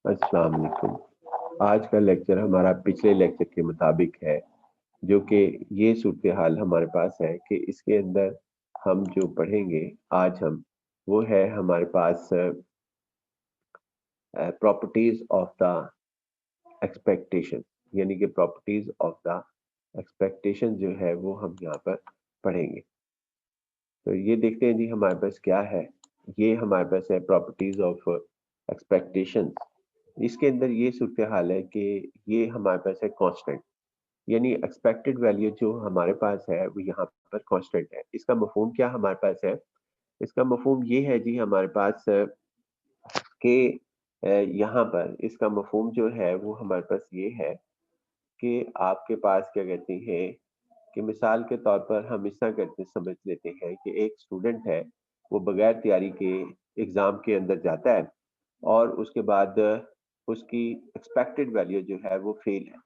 अस्सलाम वालेकुम। आज का लेक्चर हमारा पिछले लेक्चर के मुताबिक है, जो कि ये सूरत हाल हमारे पास है कि इसके अंदर हम जो पढ़ेंगे आज वो है हमारे पास प्रॉपर्टीज ऑफ द एक्सपेक्टेशन, यानी कि प्रॉपर्टीज ऑफ द एक्सपेक्टेशन जो है वो हम यहाँ पर पढ़ेंगे। तो ये देखते हैं जी हमारे पास क्या है। ये हमारे पास है प्रॉपर्टीज ऑफ एक्सपेक्टेशंस। इसके अंदर ये सूरत हाल है कि ये हमारे पास है कांस्टेंट, यानी एक्सपेक्टेड वैल्यू जो हमारे पास है वो यहाँ पर कांस्टेंट है। इसका मफहूम क्या हमारे पास है? इसका मफहूम ये है जी हमारे पास कि यहाँ पर इसका मफहूम जो है वो हमारे पास ये है कि आपके पास क्या कहते हैं कि मिसाल के तौर पर हम इस तरह करके समझ लेते हैं कि एक स्टूडेंट है, वो बगैर तैयारी के एग्ज़ाम के अंदर जाता है और उसके बाद उसकी एक्सपेक्टेड वैल्यू जो है वो फेल है,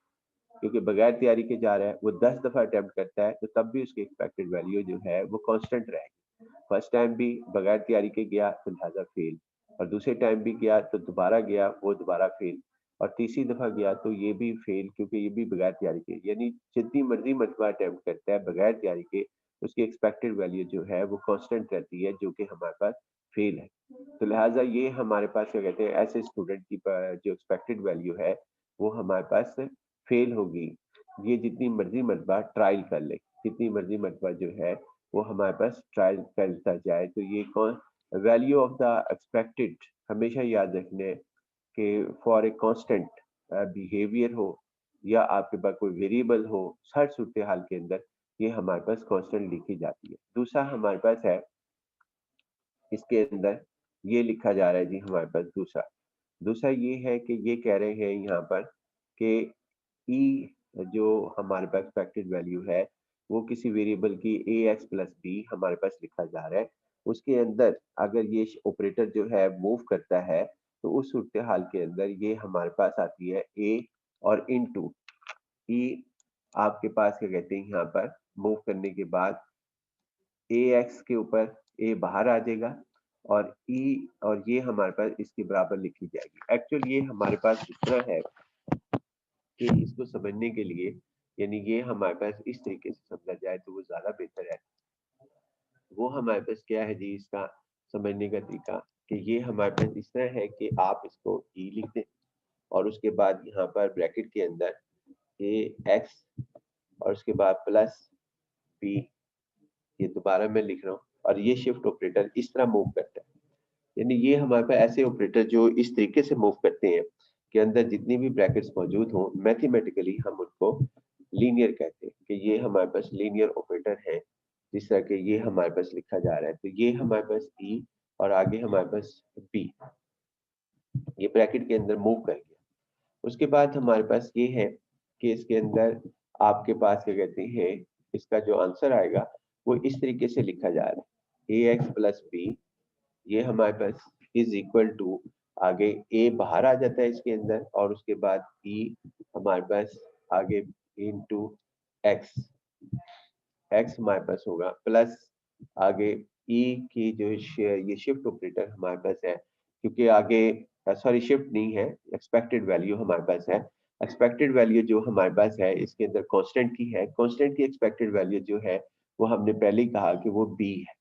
क्योंकि बगैर तैयारी के जा रहा है। वो 10 दफ़ा अटेम्प्ट करता है तो तब भी उसकी एक्सपेक्टेड वैल्यू जो है वो कांस्टेंट रहेगी। फर्स्ट टाइम भी बगैर तैयारी के गया तो लिहाजा फेल, और दूसरे टाइम भी गया तो दोबारा गया वो दोबारा फेल, और तीसरी दफ़ा गया तो ये भी फेल, क्योंकि ये भी बगैर तैयारी के। यानी जितनी मर्जी मरतबा अटेम्प्ट करता है बगैर तैयारी के, उसकी एक्सपेक्टेड वैल्यू जो है वो कांस्टेंट रहती है, जो कि हमारे पास फेल है। तो लिहाजा ये हमारे पास क्या कहते हैं, ऐसे स्टूडेंट की जो एक्सपेक्टेड वैल्यू है वो हमारे पास फेल होगी। ये जितनी मर्जी मरतबा ट्रायल कर ले, जितनी मर्जी मरतबा जो है वो हमारे पास ट्रायल करता जाए, तो ये कौन वैल्यू ऑफ द एक्सपेक्टेड हमेशा याद रखने कि फॉर ए कांस्टेंट बिहेवियर हो या आपके पास कोई वेरिएबल हो, हर सूरत हाल के अंदर ये हमारे पास कांस्टेंट लिखी जाती है। दूसरा हमारे पास है, इसके अंदर ये लिखा जा रहा है जी हमारे पास दूसरा दूसरा ये है कि ये कह रहे हैं यहाँ पर कि ई जो हमारे पास एक्सपेक्टेड वैल्यू है वो किसी वेरिएबल की ए एक्स प्लस बी हमारे पास लिखा जा रहा है। उसके अंदर अगर ये ऑपरेटर जो है मूव करता है तो उस सूरत हाल के अंदर ये हमारे पास आती है ए और इन टू ई। आपके पास क्या कहते हैं, यहाँ पर मूव करने के बाद ए एक्स के ऊपर ए बाहर आ जाएगा और ई और ये हमारे पास इसके बराबर लिखी जाएगी। एक्चुअली ये हमारे पास इस तरह है कि इसको समझने के लिए, यानी ये हमारे पास इस तरीके से समझा जाए तो वो ज्यादा बेहतर है। वो हमारे पास क्या है जी, इसका समझने का तरीका कि ये हमारे पास इस तरह है कि आप इसको ई लिख दें और उसके बाद यहाँ पर ब्रैकेट के अंदर ए एक्स और उसके बाद प्लस बी, ये दोबारा मैं लिख रहा हूँ, और ये शिफ्ट ऑपरेटर इस तरह मूव करता है। यानी ये हमारे पास ऐसे ऑपरेटर जो इस तरीके से मूव करते हैं कि अंदर जितनी भी ब्रैकेट्स मौजूद हों, मैथमेटिकली हम उनको लीनियर कहते हैं कि ये हमारे पास लीनियर ऑपरेटर है। जिस तरह के ये हमारे पास लिखा जा रहा है, तो ये हमारे पास ई और आगे हमारे पास बी, ये ब्रैकेट के अंदर मूव कर गया। उसके बाद हमारे पास ये है कि इसके अंदर आपके पास क्या कहते हैं, इसका जो आंसर आएगा वो इस तरीके से लिखा जा रहा है, ए एक्स प्लस बी, ये हमारे पास इज इक्वल टू, आगे ए बाहर आ जाता है इसके अंदर और उसके बाद ई हमारे पास आगे इनटू एक्स, एक्स हमारे पास होगा प्लस आगे ई की जो ये शिफ्ट ऑपरेटर हमारे पास है, क्योंकि आगे सॉरी शिफ्ट नहीं है, एक्सपेक्टेड वैल्यू हमारे पास है। एक्सपेक्टेड वैल्यू जो हमारे पास है इसके अंदर कांस्टेंट की है, कांस्टेंट की एक्सपेक्टेड वैल्यू जो है वो हमने पहले ही कहा कि वो बी है।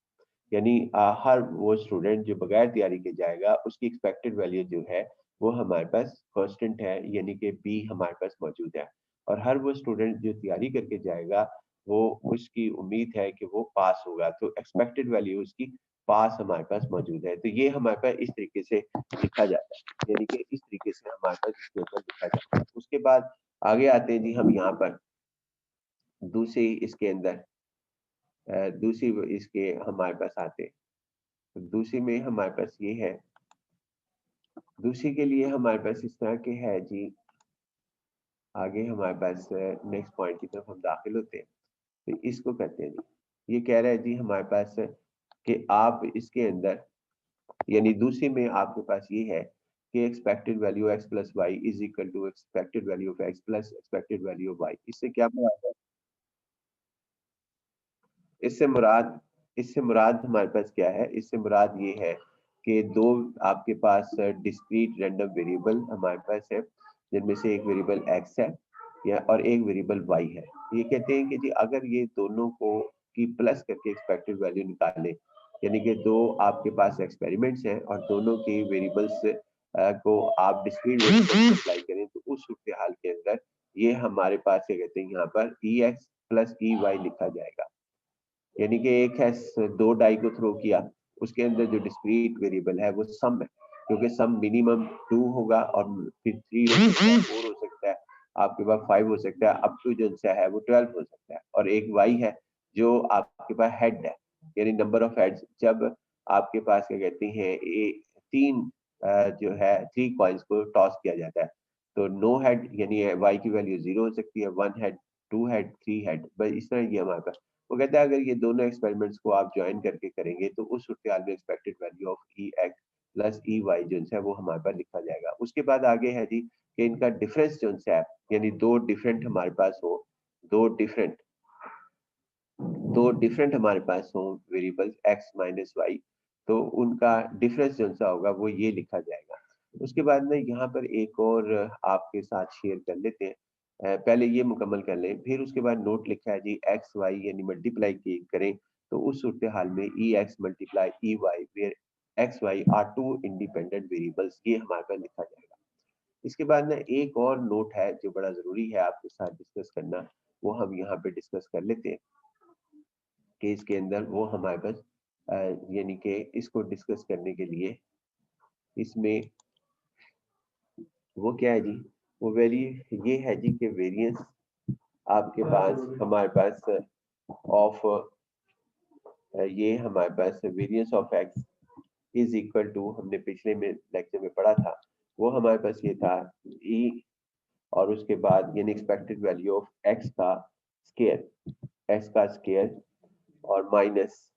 यानी हर वो स्टूडेंट जो बगैर तैयारी के जाएगा उसकी एक्सपेक्टेड वैल्यू जो है वो हमारे पास कांस्टेंट है, यानी कि बी हमारे पास मौजूद है। और हर वो स्टूडेंट जो तैयारी करके जाएगा वो उसकी उम्मीद है कि वो पास होगा, तो एक्सपेक्टेड वैल्यू उसकी पास हमारे पास मौजूद है। तो ये हमारे पास इस तरीके से लिखा जाता है, यानी कि इस तरीके से हमारे पास इसके ऊपर लिखा जाता है। उसके बाद आगे आते हैं जी हम यहाँ पर दूसरी इसके अंदर दूसरी इसके हमारे पास आते हैं। तो दूसरी में हमारे पास ये है, दूसरी के लिए हमारे पास इस तरह के है जी। आगे हमारे पास नेक्स्ट पॉइंट की तरफ हम दाखिल होते हैं, तो इसको कहते हैं जी, ये कह रहा है जी हमारे पास कि आप इसके अंदर, यानी दूसरी में आपके पास ये है कि expected value x plus Y is equal to expected value of x plus expected value of y. इससे क्या मुराद है? इससे मुराद हमारे पास क्या है? इससे मुराद ये है कि दो आपके पास डिस्क्रीट रैंडम वेरिएबल हमारे पास है, जिनमें से एक वेरिएबल x है या और एक वेरिएबल y है। ये कहते हैं कि जी अगर ये दोनों को की प्लस करके एक्सपेक्टेड वैल्यू निकालें, यानी कि दो आपके पास एक्सपेरिमेंट्स हैं और दोनों के वेरिएबल्स को आप डिस्क्रीट वेरिएबल अप्लाई करें, तो उस सूरत हाल के अंदर ये हमारे पास क्या कहते हैं यहाँ पर ex प्लस ey लिखा जाएगा। यानी कि एक है दो डाई को थ्रो किया, उसके अंदर जो डिस्क्रीट वेरिएबल है वो सम है, क्योंकि सम मिनिमम 2 होगा और फिर 3 हो सकता है, 4 हो सकता है, आपके पास 5 हो सकता है, अप टू जो है वो 12 हो सकता है। और एक y है जो आपके पास हेड है, यानी नंबर ऑफ हेड्स। जब आपके पास क्या कहते हैं तीन जो है 3 कॉइन्स को टॉस किया जाता है, तो नो हेड यानी y की वैल्यू 0 हो सकती है, 1 हेड, 2 हेड, 3 हेड, बस इस तरह ये हमारे पास। वो कहता है अगर ये दोनों एक्सपेरिमेंट्स को आप ज्वाइन करके करेंगे तो उस सूरत में expected value of E x plus E y जो है वो हमारे पास लिखा जाएगा। उसके बाद आगे है जी कि इनका डिफरेंस जो है, यानी दो डिफरेंट हमारे पास हो, दो डिफरेंट हमारे पास हो वेरिएबल्स एक्स माइनस वाई, तो उनका डिफरेंस जो सा होगा वो ये लिखा जाएगा। उसके बाद में यहाँ पर एक और आपके साथ शेयर कर लेते हैं, पहले ये मुकम्मल कर लें, फिर उसके बाद नोट लिखा है जी एक्स वाई यानी मल्टीप्लाई करें, तो उस सूरत हाल में E X multiply E Y where X Y are two independent variables, ये हमारे पास लिखा जाएगा। इसके बाद में एक और नोट है जो बड़ा जरूरी है आपके साथ डिस्कस करना, वो हम यहाँ पे डिस्कस कर लेते हैं कि इसके अंदर वो हमारे पास यानी कि इसको डिस्कस करने के लिए इसमें वो क्या है जी, वो वेरी ये है जी कि वेरिएंस आपके पास हमारे पास ऑफ ये हमारे पास variance of X is equal to, हमने पिछले में लेक्चर में पढ़ा था, वो हमारे पास ये था ई और उसके बाद यानी एक्सपेक्टेड वैल्यू ऑफ एक्स का स्केयर और माइनस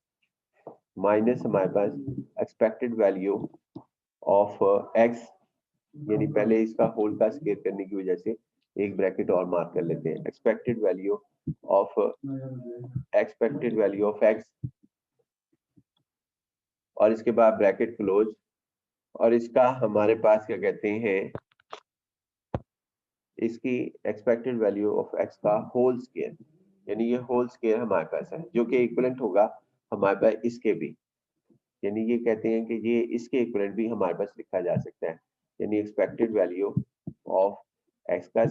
हमारे पास एक्सपेक्टेड वैल्यू ऑफ एक्स, यानी पहले इसका होल का स्केयर करने की वजह से एक ब्रैकेट और मार्क कर लेते हैं, एक्सपेक्टेड वैल्यू ऑफ एक्स और इसके बाद ब्रैकेट क्लोज, और इसका हमारे पास क्या कहते हैं इसकी एक्सपेक्टेड वैल्यू ऑफ एक्स का होल स्केयर, यानी ये होल स्केयर हमारे पास है जो कि इक्विवेलेंट होगा हमारे पास इसके भी, यानी ये कहते हैं कि ये इसके इक्विवेलेंट भी हमारे पास लिखा जा सकता है, यानी एक्सपेक्टेड वैल्यू ऑफ एक्स का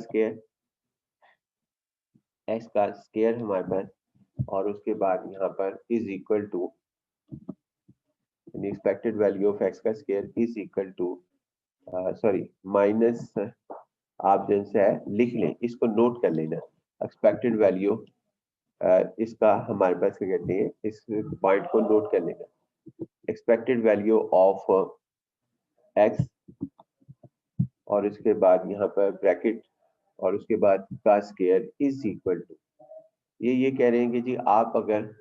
स्केयर हमारे पास और उसके बाद यहाँ पर इज इक्वल टू, यानी एक्सपेक्टेड वैल्यू ऑफ एक्स का square is equal to sorry minus, आप जैसे है लिख लें, इसको नोट कर लेना, एक्सपेक्टेड वैल्यू इसका हमारे पास क्या कहते हैं, इस पॉइंट को नोट कर लेना, एक्सपेक्टेड वैल्यू ऑफ एक्स और इसके बाद यहाँ पर ब्रैकेट और उसके बाद का स्केयर इज इक्वल टू, ये कह रहे हैं कि जी आप अगर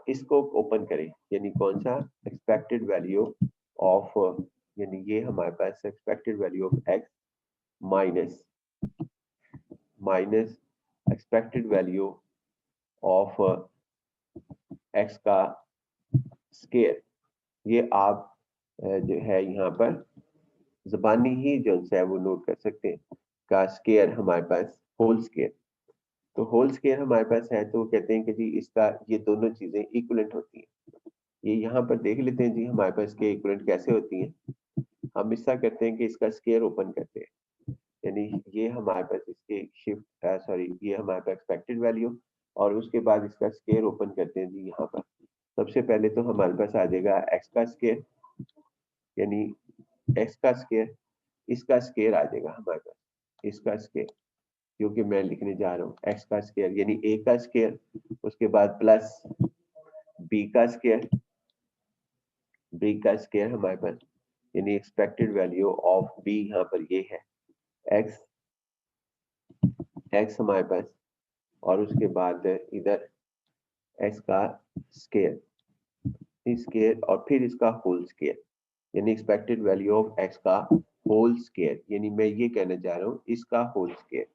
इसको ओपन करें, यानी कौन सा एक्सपेक्टेड वैल्यू ऑफ, यानी ये हमारे पास expected value of X minus expected value of x का स्केयर, ये आप जो है यहाँ पर ज़बानी ही जो है वो नोट कर सकते हैं, का स्केयर हमारे पास होल स्केयर, तो होल स्केयर हमारे पास है, तो कहते हैं कि जी इसका ये दोनों चीजें इक्विवेलेंट होती हैं। ये यहाँ पर देख लेते हैं जी हमारे पास के इक्विवेलेंट कैसे होती हैं। हम इसका करते हैं कि इसका स्केयर ओपन करते हैं, यानी ये हमारे पास इसके शिफ्ट सॉरी ये हमारे पास एक्सपेक्टेड वैल्यू और उसके बाद इसका स्केयर ओपन करते हैं जी यहाँ पर। सबसे पहले तो हमारे पास आ जाएगा एक्स का स्केयर, यानी एक्स का स्केयर, इसका स्केयर आ जाएगा हमारे पास, इसका स्केयर क्योंकि मैं लिखने जा रहा हूँ एक्स का स्केयर यानी ए का स्केयर, उसके बाद प्लस बी का स्केयर हमारे पास, यानी एक्सपेक्टेड वैल्यू ऑफ बी यहाँ पर ये है एक्स हमारे पास, और उसके बाद इधर एक्स का स्केयर और फिर इसका होल स्केयर, यानी एक्सपेक्टेड वैल्यू ऑफ एक्स का होल स्केयर, यानी मैं ये कहना चाह रहा हूँ इसका होल स्केयर,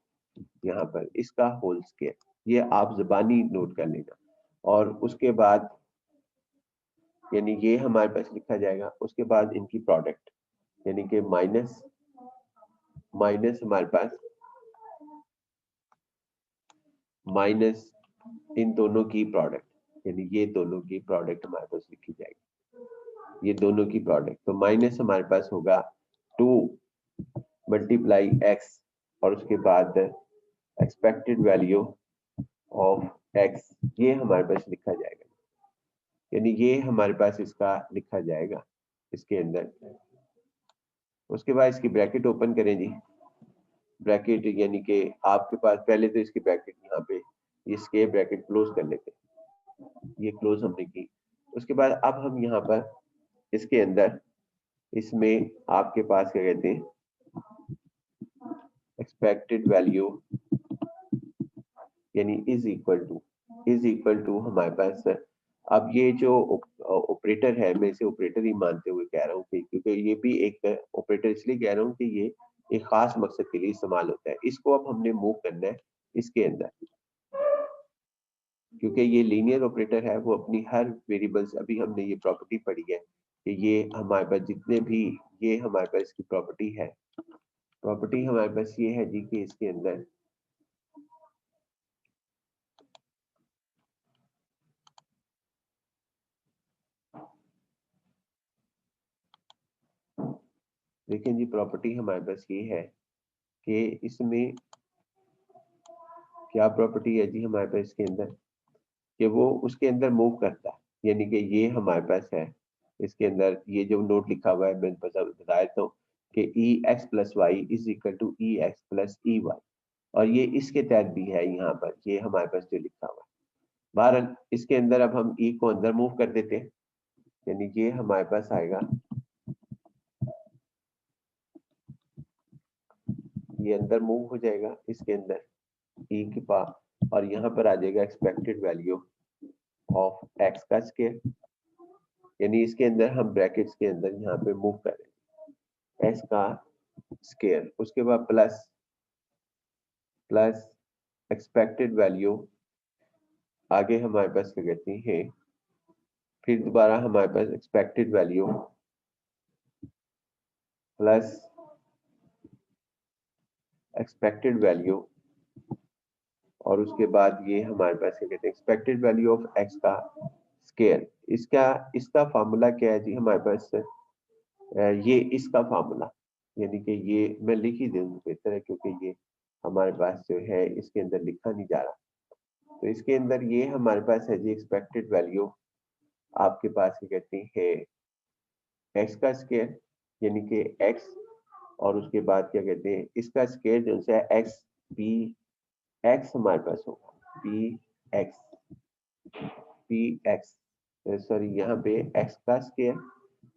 यहाँ पर इसका होल स्केयर, ये आप ज़बानी नोट कर लेना। और उसके बाद यानी ये हमारे पास लिखा जाएगा। उसके बाद इनकी प्रोडक्ट यानी कि माइनस हमारे पास माइनस इन दोनों की प्रोडक्ट, यानी ये दोनों की प्रोडक्ट हमारे पास लिखी जाएगी, ये दोनों की प्रोडक्ट। तो माइनस हमारे पास होगा 2 मल्टीप्लाई एक्स और उसके बाद एक्सपेक्टेड वैल्यू ऑफ एक्स, ये हमारे पास लिखा जाएगा। यानी ये हमारे पास इसका लिखा जाएगा इसके अंदर। उसके बाद इसकी ब्रैकेट ओपन करें जी। ब्रैकेट यानी कि आपके पास पहले तो इसकी ब्रैकेट यहाँ पे इसके ब्रैकेट क्लोज कर लेते हैं, ये क्लोज हमने की। उसके बाद अब हम यहाँ पर इसके अंदर इसमें आपके पास क्या कहते हैं एक्सपेक्टेड वैल्यू यानी इज इक्वल टू हमारे पास। अब ये जो ऑपरेटर है, मैं इसे ऑपरेटर ही मानते हुए कह रहा हूँ क्योंकि ये भी एक ऑपरेटर इसलिए कह रहा हूँ कि ये एक खास मकसद के लिए इस्तेमाल होता है। इसको अब हमने मूव करना है इसके अंदर, क्योंकि ये लीनियर ऑपरेटर है, वो अपनी हर वेरिएबल्स, अभी हमने ये प्रॉपर्टी पढ़ी है कि ये हमारे पास जितने भी ये हमारे पास इसकी प्रॉपर्टी है, प्रॉपर्टी हमारे पास ये है जी कि इसके अंदर देखें जी, प्रॉपर्टी हमारे पास ये है कि इसमें क्या प्रॉपर्टी है जी हमारे पास इसके अंदर कि वो उसके अंदर मूव करता है। यानी कि ये हमारे पास है इसके अंदर, ये जो नोट लिखा हुआ है मैं बता देता हूँ कि E x plus Y is equal to E x plus E Y, और ये इसके तहत भी है यहाँ पर, ये हमारे पास जो लिखा हुआ है। बहरहाल इसके अंदर अब हम ई को अंदर मूव कर देते हैं, यानी ये हमारे पास आएगा, ये अंदर मूव हो जाएगा इसके अंदर ई के पास, और यहाँ पर आ जाएगा एक्सपेक्टेड वैल्यू ऑफ एक्स का स्क्वायर, यानी इसके अंदर हम ब्रैकेट्स के अंदर यहाँ पे मूव कर रहे हैं एक्स का स्क्वायर। उसके बाद प्लस एक्सपेक्टेड वैल्यू, आगे हमारे पास क्या कहते हैं, फिर दोबारा हमारे पास expected value plus expected value, और उसके बाद ये हमारे पास क्या कहते हैं एक्सपेक्टेड वैल्यू ऑफ एक्स का स्क्वायर। इसका इसका फार्मूला क्या है जी हमारे पास, ये इसका फार्मूला, यानी कि ये मैं लिख ही दूं बेहतर है, क्योंकि ये हमारे पास जो है इसके अंदर लिखा नहीं जा रहा। तो इसके अंदर ये हमारे पास है जी एक्सपेक्टेड वैल्यू आपके पास क्या कहते हैं एक्स का स्क्वायर, यानी कि एक्स, और उसके बाद क्या कहते हैं इसका स्क्वायर जो है एक्स बी एक्स हमारे पास होगा बी एक्स सॉरी यहाँ पे एक्स का स्क्वायर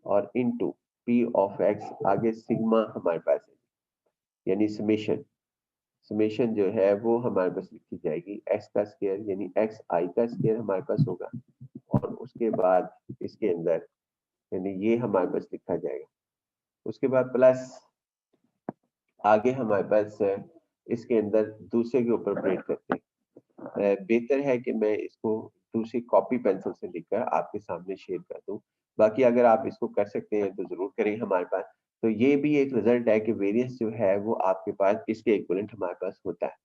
और इनटू पी ऑफ एक्स, आगे सिग्मा हमारे पास है, यानी समेशन जो है वो हमारे पास लिखी जाएगी एक्स का स्क्वायर, यानी एक्स आई का स्क्वायर हमारे पास होगा, और उसके बाद इसके अंदर यानी ये हमारे पास लिखा जाएगा। उसके बाद प्लस आगे हमारे पास इसके अंदर दूसरे के ऊपर ऑपरेट करते हैं। बेहतर है कि मैं इसको दूसरी कॉपी पेंसिल से लिखकर आपके सामने शेयर कर दूं, बाकी अगर आप इसको कर सकते हैं तो जरूर करें हमारे पास। तो ये भी एक रिजल्ट है कि वेरियंस जो है वो आपके पास इसके इक्विवेलेंट हमारे पास होता है।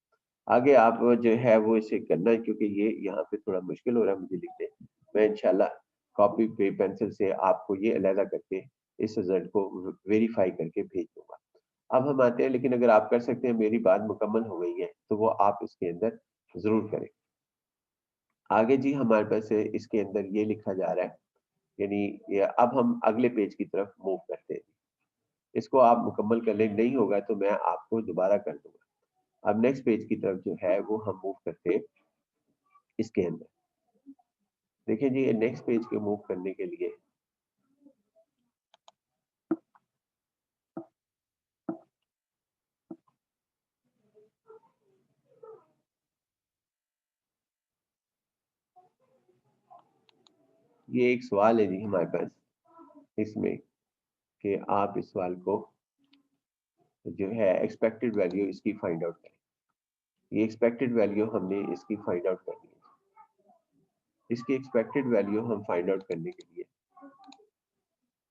आगे आप जो है वो इसे करना है, क्योंकि ये यहाँ पे थोड़ा मुश्किल हो रहा है मुझे लिखने, मैं इंशाल्लाह कॉपी पे पेंसिल से आपको ये अलहदा करके इस रिजल्ट को वेरीफाई करके भेज दूंगा। अब हम आते हैं, लेकिन अगर आप कर सकते हैं, मेरी बात मुकम्मल हो गई है तो वो आप इसके अंदर जरूर करें। आगे जी हमारे पास इसके अंदर ये लिखा जा रहा है, यानी अब हम अगले पेज की तरफ मूव करते हैं। इसको आप मुकम्मल कर लें, नहीं होगा तो मैं आपको दोबारा कर दूंगा। अब नेक्स्ट पेज की तरफ जो है वो हम मूव करते हैं इसके अंदर। देखिए जी, नेक्स्ट पेज के मूव करने के लिए ये एक सवाल है जी हमारे पास इसमें कि आप इस सवाल को जो है एक्सपेक्टेड वैल्यू इसकी फाइंड आउट करें। ये एक्सपेक्टेड वैल्यू हमने इसकी फाइंड आउट करनी है। इसकी एक्सपेक्टेड वैल्यू हम फाइंड आउट करने के लिए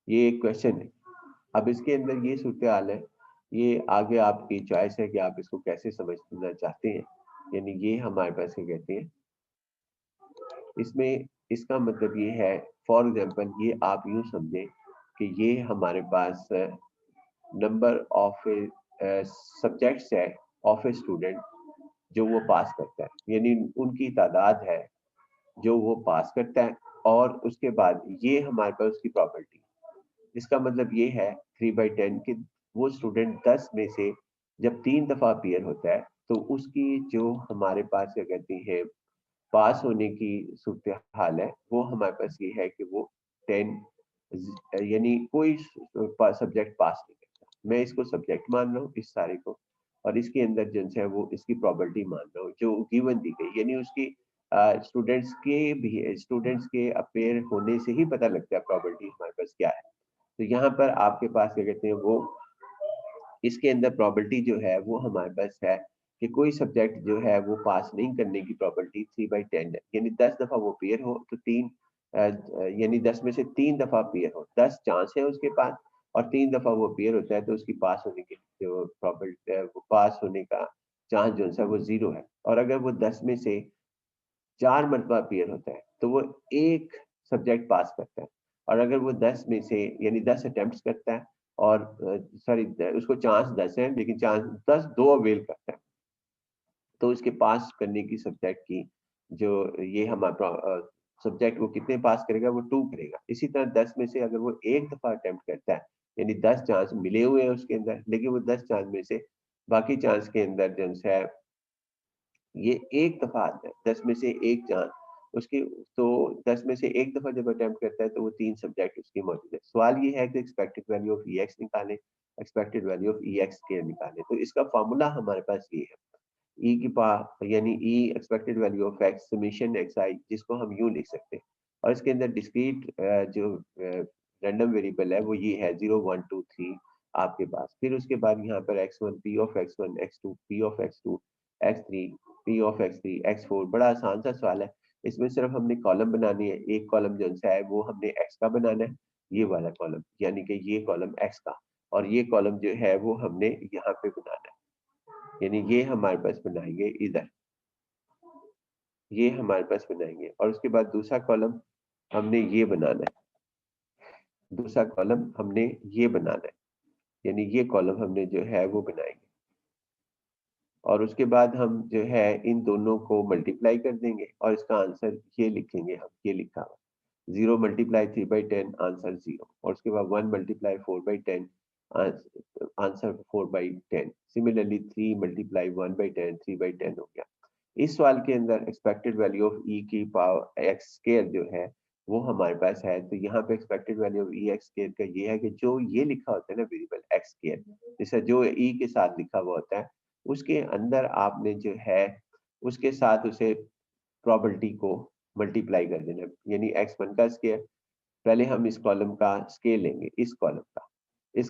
ये एक क्वेश्चन है। अब इसके अंदर ये सूरत हाल है, ये आगे आपकी चॉइस है कि आप इसको कैसे समझना चाहते हैं। यानी ये हमारे पास क्या कहते हैं, इसमें इसका मतलब ये है, फॉर एग्जांपल ये आप यूं समझें कि ये हमारे पास नंबर ऑफ सब्जेक्ट्स है ऑफ ए स्टूडेंट जो वो पास करता है, यानी उनकी तादाद है जो वो पास करता है, और उसके बाद ये हमारे पास उसकी प्रॉपर्टी। इसका मतलब ये है 3/10 कि वो स्टूडेंट 10 में से जब 3 दफा अपीयर होता है तो उसकी जो हमारे पास क्या कहती है पास होने की सूरत हाल है, वो हमारे पास ये है कि वो 10, यानी कोई सब्जेक्ट पास नहीं करता। मैं इसको सब्जेक्ट मान रहा हूँ इस सारे को, और इसके अंदर जो है वो इसकी प्रॉपर्टी मान रहा हूँ जो गिवन दी गई, यानी उसकी स्टूडेंट्स के अपेयर होने से ही पता लगता है प्रॉपर्टी हमारे पास क्या है। तो यहाँ पर आपके पास क्या कहते हैं वो, इसके अंदर प्रॉपर्टी जो है वो हमारे पास है कि कोई सब्जेक्ट जो है वो पास नहीं करने की प्रॉपर्टी 3/10 है, यानी 10 दफा वो पेयर हो तो यानी 10 में से 3 दफा पेयर हो, 10 चांस है उसके पास, और 3 दफा वो पेयर होता है तो उसकी पास होने की जो प्रॉपर्टी है वो पास होने का चांस जो है वो 0 है। और अगर वो 10 में से 4 मरतबा अपीयर होता है तो वो एक सब्जेक्ट पास करता है, और अगर वो 10 में से यानी 10 अटेम्प्ट करता है, और सॉरी उसको चांस 10 है लेकिन चांस 10 दो अवेल करता है, तो इसके पास करने की सब्जेक्ट की जो ये हमारा सब्जेक्ट वो कितने पास करेगा, वो 2 करेगा। इसी तरह 10 में से अगर वो एक दफा अटेम्प्ट करता है, यानी 10 चांस मिले हुए हैं उसके अंदर, लेकिन वो 10 चांस में से बाकी चांस के अंदर जो है ये एक दफा आता है, 10 में से एक चांस उसकी, तो 10 में से एक दफा जब अटेम्प्ट करता है तो वो 3 सब्जेक्ट उसके मौजूद है। सवाल ये है कि expected value of E X निकालें, expected value of E X के निकालें। तो इसका फॉर्मूला हमारे पास ये है, ई की पावर यानी E expected value of X summation X I, जिसको हम यूं लिख सकते हैं, और इसके अंदर डिस्क्रीट जो रैंडम वेरिएबल है वो ये है 0 1 2 3 आपके पास। फिर उसके बाद यहाँ पर x1 p of x1 x2 p of x2 x3 p of x3 x4। बड़ा आसान सा सवाल है, इसमें सिर्फ हमने कॉलम बनानी है। एक कॉलम जो है वो हमने x का बनाना है, ये वाला कॉलम, यानी कि ये कॉलम x का, और ये कॉलम जो है वो हमने यहाँ पे बनाना है, यानी ये हमारे पास बनाएंगे इधर, ये हमारे पास बनाएंगे, और उसके बाद दूसरा कॉलम हमने ये बनाना है, दूसरा कॉलम हमने ये बनाना है, यानी ये कॉलम हमने जो है वो बनाएंगे, और उसके बाद हम जो है इन दोनों को मल्टीप्लाई कर देंगे और इसका आंसर ये लिखेंगे हम, ये लिखा हुआ 0 मल्टीप्लाई 3/10 आंसर 0, और उसके बाद 1 मल्टीप्लाई 4/10 आंसर 4/10। सिमिलरली 3 मल्टीप्लाई 1/10 3/10 हो गया। इस सवाल के अंदर एक्सपेक्टेड वैल्यू ऑफ ई की पावर एक्स स्क्वायर जो है वो हमारे पास है, तो यहाँ पे expected value of E x square का ये है कि जो ये लिखा होता है ना वेरिएबल एक्स स्क्वायर, जैसे जो ई के साथ लिखा हुआ होता है उसके अंदर आपने जो है उसके साथ उसे प्रोबेबिलिटी को मल्टीप्लाई कर देना, यानी x1 का स्केयर, पहले हम इस कॉलम का स्केल लेंगे, इस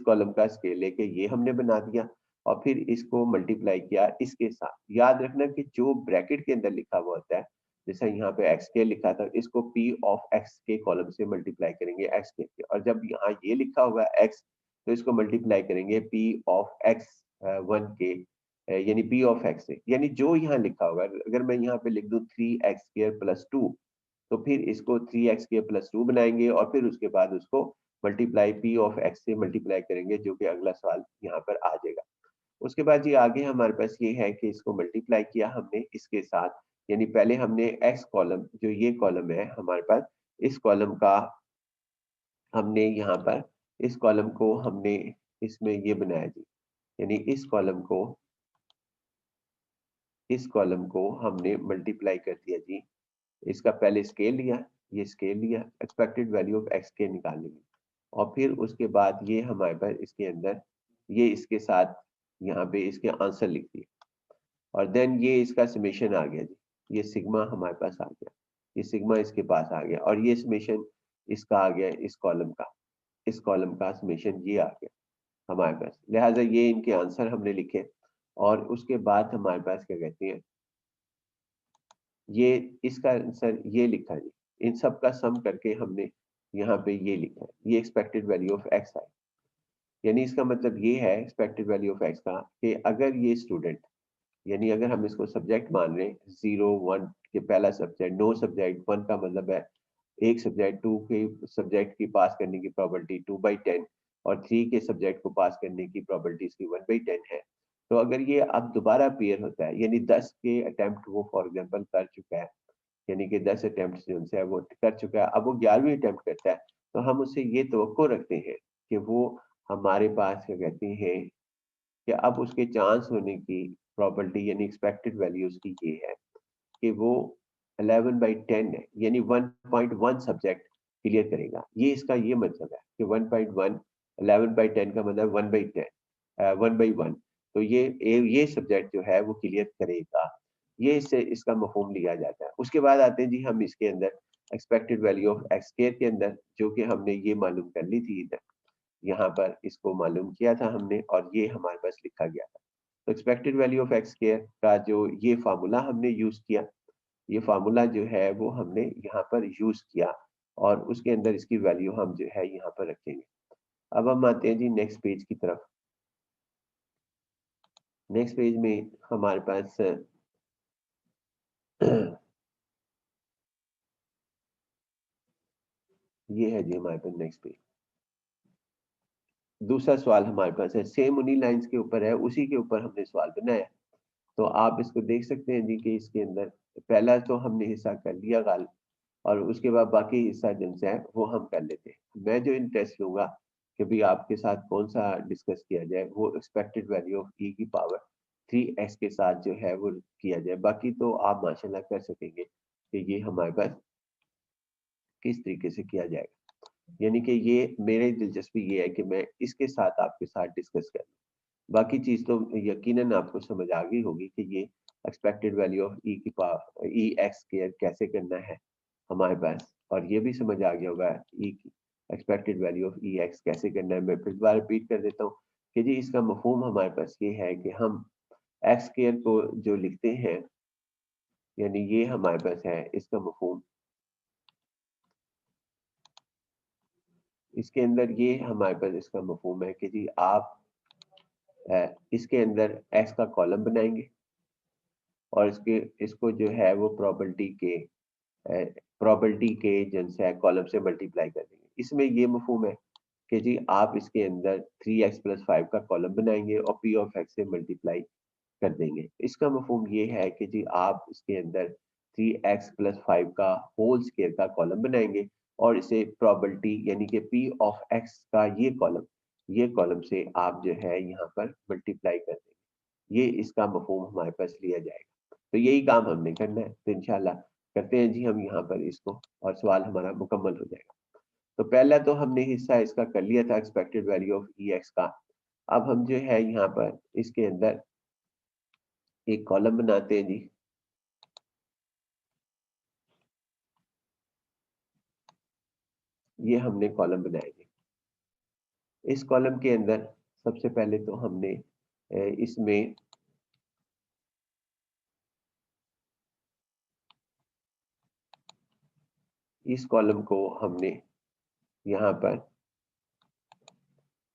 कॉलम का स्केल लेके ये हमने बना दिया, और फिर इसको मल्टीप्लाई किया इसके साथ। याद रखना कि जो ब्रैकेट के अंदर लिखा हुआ होता है, जैसे यहाँ पे एक्स के लिखा था, इसको p ऑफ x के कॉलम से मल्टीप्लाई करेंगे एक्स के, और जब यहाँ ये लिखा हुआ है x तो इसको मल्टीप्लाई करेंगे p ऑफ x1 के, यानी p ऑफ x से, यानी जो यहाँ लिखा होगा, अगर मैं यहाँ पे लिख दूं 3x² + 2, तो फिर इसको 3x² + 2 बनाएंगे, और फिर उसके बाद उसको मल्टीप्लाई p ऑफ x से मल्टीप्लाई करेंगे, जो कि अगला सवाल यहाँ पर आ जाएगा। उसके बाद जी आगे हमारे पास ये है कि इसको मल्टीप्लाई किया हमने इसके साथ, यानी पहले हमने x कॉलम, जो ये कॉलम है हमारे पास, इस कॉलम का हमने यहाँ पर, इस कॉलम को हमने इसमें ये बनाया जी, यानी इस कॉलम को हमने मल्टीप्लाई कर दिया जी, इसका पहले स्केल लिया, ये स्केल लिया, एक्सपेक्टेड वैल्यू ऑफ एक्स के निकालेंगे, और फिर उसके बाद ये हमारे पास इसके अंदर ये इसके साथ यहाँ पे इसके आंसर लिख दिए, और देन ये इसका समेशन आ गया जी, ये सिग्मा हमारे पास आ गया, ये सिग्मा इसके पास आ गया, और ये समेशन इसका आ गया, इस कॉलम का समेशन ये आ गया हमारे पास। लिहाजा ये इनके आंसर हमने लिखे, और उसके बाद हमारे पास क्या कहते हैं, ये इसका आंसर ये लिखा जी, इन सब का सम करके हमने यहाँ पे ये लिखा है, ये एक्सपेक्टेड वैल्यू ऑफ एक्स है। यानी इसका मतलब ये है एक्सपेक्टेड वैल्यू ऑफ एक्स का कि अगर ये स्टूडेंट, यानी अगर हम इसको सब्जेक्ट मान रहे हैं 0 1 के पहला सब्जेक्ट, नो सब्जेक्ट 1 का मतलब है एक सब्जेक्ट, 2 के सब्जेक्ट की पास करने की प्रोबेबिलिटी 2/10 और 3 के सब्जेक्ट को पास करने की प्रोबेबिलिटी इसकी 1/10 है। तो अगर ये अब दोबारा अपीयर होता है, यानी 10 के अटेम्प्ट वो फॉर एग्जांपल कर चुका है, यानी कि 10 अटेम्प्ट जो है वो कर चुका है, अब वो 11वीं अटेम्प्ट करता है, तो हम उससे ये तवक्को रखते हैं कि वो हमारे पास क्या कहते हैं कि अब उसके चांस होने की प्रोबेबिलिटी यानी एक्सपेक्टेड वैल्यू उसकी ये है कि वो 11/10 है, यानी 1.1 सब्जेक्ट क्लियर करेगा। ये इसका ये मतलब है कि 1.1 11/10 का मतलब 1/10 1/1, तो ये सब्जेक्ट जो है वो क्लियर करेगा। ये इससे इसका मफहूम लिया जाता है। उसके बाद आते हैं जी हम इसके अंदर expected value of x square के अंदर, जो कि हमने ये मालूम कर ली थी इधर, यहाँ पर इसको मालूम किया था हमने और ये हमारे पास लिखा गया था। तो expected value of x square का जो ये फार्मूला हमने यूज किया, ये फार्मूला जो है वो हमने यहाँ पर यूज किया और उसके अंदर इसकी वैल्यू हम जो है यहाँ पर रखेंगे। अब हम आते हैं जी नेक्स्ट पेज की तरफ। नेक्स्ट पेज में हमारे पास ये है जी हमारे पास नेक्स्ट पेज। दूसरा सवाल हमारे पास है, सेम उन्हीं लाइंस के ऊपर है, उसी के ऊपर हमने सवाल बनाया। तो आप इसको देख सकते हैं जी कि इसके अंदर पहला तो हमने हिस्सा कर लिया गाल, और उसके बाद बाकी हिस्सा जिनसे है वो हम कर लेते हैं। मैं जो इंटरेस्ट लूंगा कि भी आपके साथ कौन सा डिस्कस किया जाए, वो एक्सपेक्टेड वैल्यू ऑफ ई की पावर 3x के साथ जो है वो किया जाए। बाकी तो आप माशाल्लाह कर सकेंगे कि ये हमारे पास किस तरीके से किया जाएगा। यानी कि ये मेरी दिलचस्पी ये है कि मैं इसके साथ आपके साथ डिस्कस करूं। बाकी चीज तो यकीनन आपको समझ आ गई होगी कि ये एक्सपेक्टेड वैल्यू ऑफ ई की पावर ई एक्स स्क्वायर कैसे करना है हमारे पास, और ये भी समझ आ गया होगा ई की expected value of E x कैसे करना है। मैं फिर दोबारा रिपीट कर देता हूँ कि जी इसका मफहूम हमारे पास ये है कि हम एक्स स्क्वायर को जो लिखते हैं, यानी ये हमारे पास है, इसका मफहूम इसके अंदर ये हमारे पास इसका मफहूम है कि जी आप इसके अंदर एक्स का कॉलम बनाएंगे और इसको जो है वो प्रोबेबिलिटी के जिनसे कॉलम से मल्टीप्लाई कर देंगे। इसमें ये मफहूम है कि जी आप इसके अंदर 3x+5 का कॉलम बनाएंगे और p ऑफ x से मल्टीप्लाई कर देंगे। इसका मफहूम ये है कि जी आप इसके अंदर 3x+5 का होल स्क्वायर का कॉलम बनाएंगे और इसे प्रोबेबिलिटी यानी कि p ऑफ x का ये कॉलम से आप जो है यहाँ पर मल्टीप्लाई कर देंगे। ये इसका मफहूम हमारे पास लिया जाएगा। तो यही काम हमने करना है, तो इंशाल्लाह करते हैं जी हम यहाँ पर इसको, और सवाल हमारा मुकम्मल हो जाएगा। तो पहला तो हमने हिस्सा इसका कर लिया था expected value of E x का। अब हम जो है यहाँ पर इसके अंदर एक कॉलम बनाते हैं जी। ये हमने कॉलम बनाया जी। इस कॉलम के अंदर सबसे पहले तो हमने इसमें इस कॉलम को हमने यहाँ पर,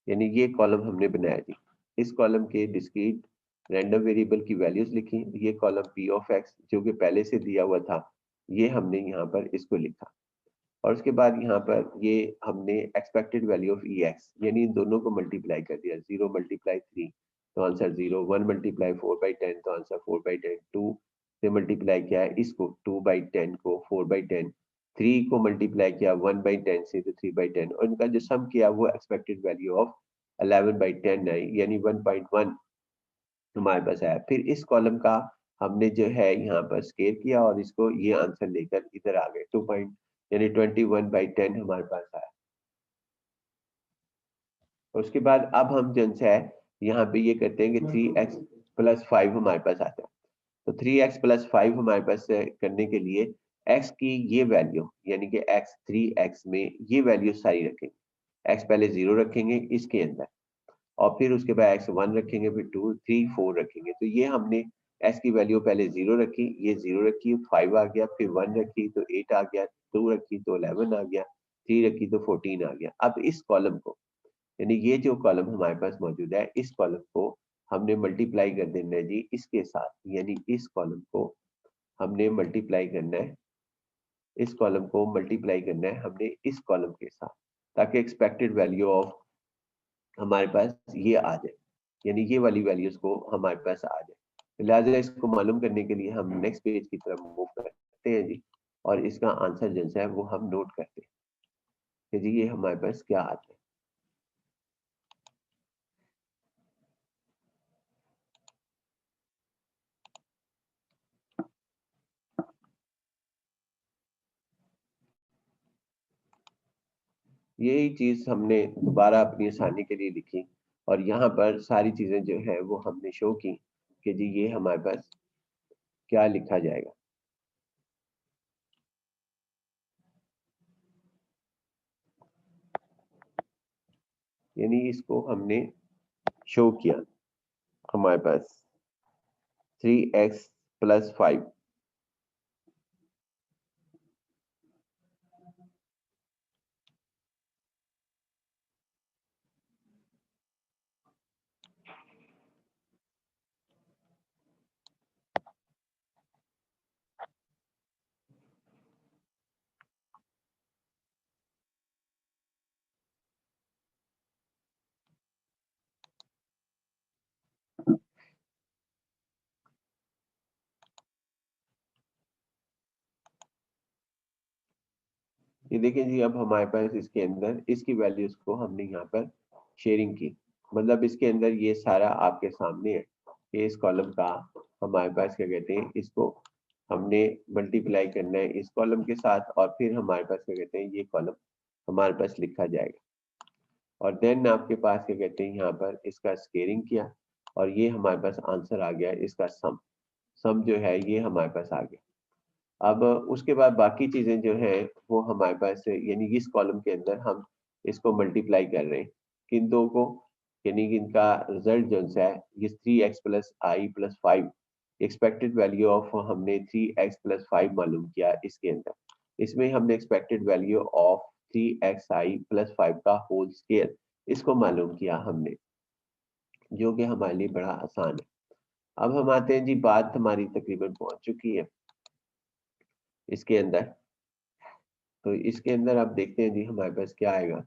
यानी ये कॉलम हमने बनाया जी। इस कॉलम के डिस्क्रीट रैंडम वेरिएबल की वैल्यूज लिखी। ये कॉलम p ऑफ x जो कि पहले से दिया हुआ था, ये हमने यहाँ पर इसको लिखा। और उसके बाद यहाँ पर ये हमने expected value of E x यानी इन दोनों को मल्टीप्लाई कर दिया। 0 × 3 तो आंसर 0, 1 × 4/10 तो आंसर 4/10, 2 से मल्टीप्लाई किया है इसको 2/10 को 4/10, 3 को मल्टीप्लाई किया 1/10 से तो 3/10, और इनका जो सम किया वो एक्सपेक्टेड वैल्यू ऑफ 11/10 है, यानी 1.1 हमारे पास आया। फिर इस कॉलम का हमने जो है यहाँ पर स्केयर किया और इसको ये आंसर लेकर इधर आ गए 2 पॉइंट, यानी 21/10 हमारे पास आया। उसके बाद अब हम जो है यहाँ पे ये करते हैं कि 3x+5 हमारे पास आता है। तो 3x+5 हमारे पास करने के लिए x की ये वैल्यू यानी कि x 3x में ये वैल्यू सारी रखेंगे। x पहले 0 रखेंगे इसके अंदर, और फिर उसके बाद x1 रखेंगे, फिर 2 3 4 रखेंगे। तो ये हमने x की वैल्यू पहले 0 रखी, ये 0 रखी, 5 आ गया, फिर 1 रखी तो 8 आ गया, 2 रखी तो 11 आ गया, 3 रखी तो 14 आ गया। अब इस कॉलम को, यानी ये जो कॉलम हमारे पास मौजूद है, इस कॉलम को हमने मल्टीप्लाई कर देना है जी इसके साथ, यानी इस कॉलम को हमने मल्टीप्लाई करना है, इस कॉलम को मल्टीप्लाई करना है हमने इस कॉलम के साथ, ताकि एक्सपेक्टेड वैल्यू ऑफ हमारे पास ये आ जाए, यानी ये वाली वैल्यूज को हमारे पास आ जाए। लिहाजा इसको मालूम करने के लिए हम नेक्स्ट पेज की तरफ मूव करते हैं जी, और इसका आंसर जो है वो हम नोट करते हैं कि जी ये हमारे पास क्या आता है। यही चीज हमने दोबारा अपनी आसानी के लिए लिखी, और यहाँ पर सारी चीजें जो है वो हमने शो की कि जी ये हमारे पास क्या लिखा जाएगा। यानी इसको हमने शो किया हमारे पास 3x + 5। ये देखिए जी, अब हमारे पास इसके अंदर इसकी वैल्यूज को हमने यहाँ पर शेयरिंग की, मतलब इसके अंदर ये सारा आपके सामने है कि इस कॉलम का हमारे पास क्या कहते हैं, इसको हमने मल्टीप्लाई करना है इस कॉलम के साथ, और फिर हमारे पास क्या कहते हैं ये कॉलम हमारे पास लिखा जाएगा। और देन आपके पास क्या कहते हैं यहाँ पर इसका स्केयरिंग किया, और ये हमारे पास आंसर आ गया, इसका सम जो है ये हमारे पास आ गया। अब उसके बाद बाकी चीजें जो है वो हमारे पास यानी इस कॉलम के अंदर हम इसको मल्टीप्लाई कर रहे हैं किन दो को, यानी कि इनका रिजल्ट जो है ये 3x + I + 5, expected value of हमने 3x + 5 मालूम किया इसके अंदर। इसमें हमने एक्सपेक्टेड वैल्यू ऑफ 3xi + 5 का होल स्क्वायर इसको मालूम किया हमने, जो कि हमारे लिए बड़ा आसान है। अब हम आते हैं जी, बात हमारी तकरीबन पहुंच चुकी है इसके अंदर। तो इसके अंदर आप देखते हैं जी हमारे पास क्या आएगा,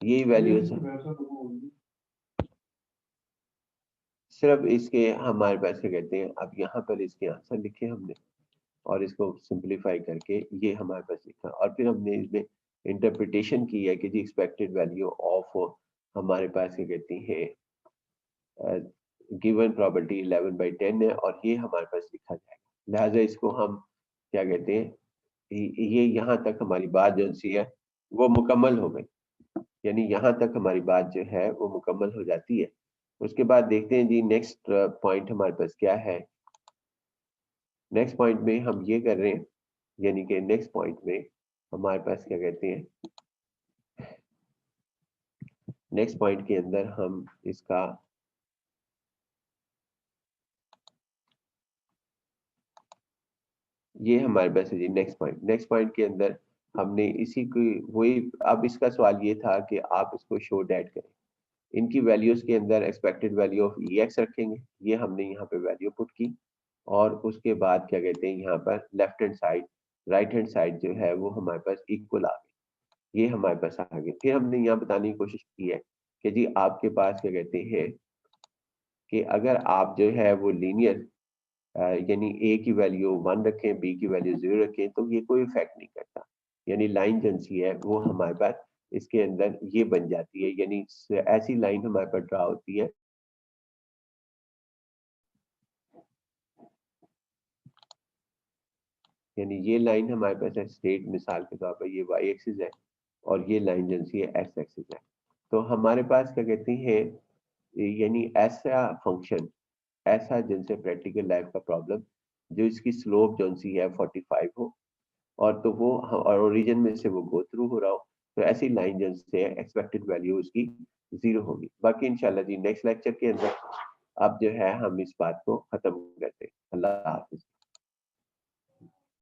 यही वैल्यूज सिर्फ इसके हमारे पास क्या कहते हैं। अब यहाँ पर इसके आंसर लिखे हमने, और इसको सिंपलीफाई करके ये हमारे पास लिखा, और फिर हमने इसमें इंटरप्रिटेशन की है कि जी एक्सपेक्टेड वैल्यू ऑफ हमारे पास क्या कहती है गिवन प्रॉपर्टी 11/10 है, और ये हमारे पास लिखा जाएगा। लिहाजा इसको हम क्या कहते हैं, ये यहाँ तक हमारी बात जो सी है वो मुकम्मल हो गई, यानी यहाँ तक हमारी बात जो है वो मुकम्मल हो जाती है। उसके बाद देखते हैं जी नेक्स्ट पॉइंट हमारे पास क्या है। नेक्स्ट पॉइंट में हम ये कर रहे हैं, यानी कि नेक्स्ट पॉइंट में हमारे पास क्या कहते हैं, नेक्स्ट पॉइंट के अंदर हम इसका ये हमारे पास है जी नेक्स्ट पॉइंट के अंदर हमने इसी की वही, अब इसका सवाल ये था कि आप इसको शो डैट करें, इनकी वैल्यूज के अंदर एक्सपेक्टेड वैल्यू ऑफ EX रखेंगे, ये हमने यहाँ पे वैल्यू पुट की, और उसके बाद क्या कहते हैं यहाँ पर left hand side right hand side जो है वो हमारे पास इक्वल आ गई, ये हमारे पास आ गई। फिर हमने यहाँ बताने की कोशिश की है कि जी आपके पास क्या कहते हैं कि अगर आप जो है वो लीनियर यानी A की वैल्यू 1 रखें, B की वैल्यू 0 रखें, तो ये कोई इफेक्ट नहीं करता, यानी लाइन जनसी है वो हमारे पास इसके अंदर ये बन जाती है, यानी ऐसी लाइन हमारे पास ड्रा होती है। यानी ये लाइन हमारे पास है स्ट्रेट, मिसाल के तौर पर ये y एक्सिस है, और ये लाइन जनसी है x एक्सिस है। तो हमारे पास क्या कहते हैं, यानी ऐसा फंक्शन, ऐसा जिनसे प्रैक्टिकल लाइफ का प्रॉब्लम जो इसकी स्लोप जो सी है 45 हो, और तो वो और ओरिजिन में से वो गो थ्रू हो रहा हो, तो ऐसी लाइन जन से एक्सपेक्टेड वैल्यू उसकी 0 होगी। बाकी इंशाल्लाह जी नेक्स्ट लेक्चर के अंदर अब जो है हम इस बात को खत्म करते हैं। अल्लाह हाफिज।